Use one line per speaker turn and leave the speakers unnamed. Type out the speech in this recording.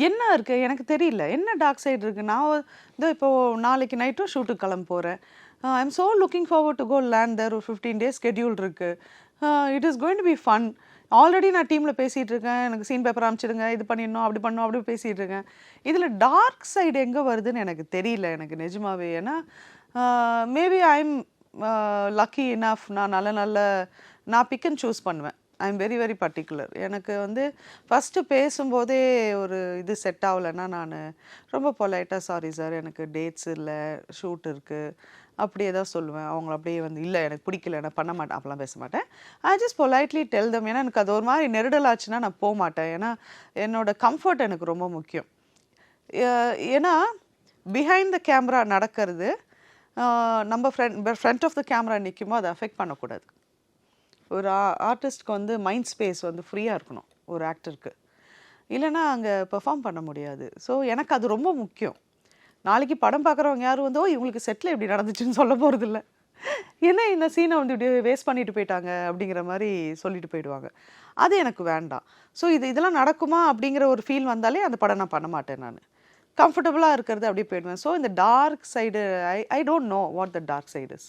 என்ன இருக்கு எனக்கு தெரியல. என்ன டார்க் சைடு இருக்கு? நான் இதோ இப்போ நாளைக்கு நைட்டும் ஷூட்டுக்கு கிளம்ப போறேன். I am so looking forward to go land there. ஒரு 15 டேஸ் ஸ்கெட்யூல் இருக்கு. It is going to be fun. Already நான் டீம்ல பேசிட்டு இருக்கேன். எனக்கு சீன் பேப்பர் அனுப்பிச்சிடுங்க, இது பண்ணிடணும், அப்படி பண்ணணும், அப்படி பேசிட்டு இருக்கேன். இதுல டார்க் சைடு எங்க வருதுன்னு எனக்கு தெரியல, எனக்கு நிஜமாவே. ஏன்னா maybe I am lucky enough. நான் நல்ல நல்ல நான் பிக் அண்ட் சூஸ் பண்ணுவேன். I am very very particular. எனக்கு வந்து ஃபஸ்ட்டு பேசும்போதே ஒரு இது செட் ஆகலைன்னா நான் ரொம்ப பொலைட்டாக சாரி சார் எனக்கு டேட்ஸ் இல்லை, ஷூட் இருக்குது, அப்படியே தான் சொல்லுவேன். அவங்கள அப்படியே வந்து இல்லை எனக்கு பிடிக்கல, நான் பண்ண மாட்டேன், அப்போலாம் பேச மாட்டேன். I just politely tell them. ஏன்னா எனக்கு அது ஒரு மாதிரி நெருடலாச்சுன்னா நான் போக மாட்டேன். ஏன்னா என்னோட கம்ஃபர்ட் எனக்கு ரொம்ப முக்கியம். ஏன்னா பிஹைண்ட் த கேமரா நடக்கிறது நம்ம ஃப்ரண்ட் ஆஃப் த கேமரா நிற்குமோ அதை அஃபெக்ட் பண்ணக்கூடாது. ஒரு ஆர்டிஸ்ட்க்கு வந்து மைண்ட் ஸ்பேஸ் வந்து ஃப்ரீயாக இருக்கணும் ஒரு ஆக்டருக்கு. இல்லைன்னா அங்கே பெர்ஃபார்ம் பண்ண முடியாது. ஸோ எனக்கு அது ரொம்ப முக்கியம். நாளைக்கு படம் பார்க்குறவங்க யாரும் வந்து இவங்களுக்கு செட்டில் எப்படி நடந்துச்சுன்னு சொல்ல போகிறதில்ல. ஏன்னா இந்த சீனை வந்து இப்படி வேஸ்ட் பண்ணிட்டு போயிட்டாங்க அப்படிங்கிற மாதிரி சொல்லிட்டு போயிடுவாங்க. அது எனக்கு வேண்டாம். ஸோ இதெல்லாம் நடக்குமா அப்படிங்கிற ஒரு ஃபீல் வந்தாலே அந்த படம் நான் பண்ண மாட்டேன். நான் கம்ஃபர்டபுளாக இருக்கிறது அப்படியே போயிடுவேன். ஸோ இந்த dark side I don't know what the dark side is.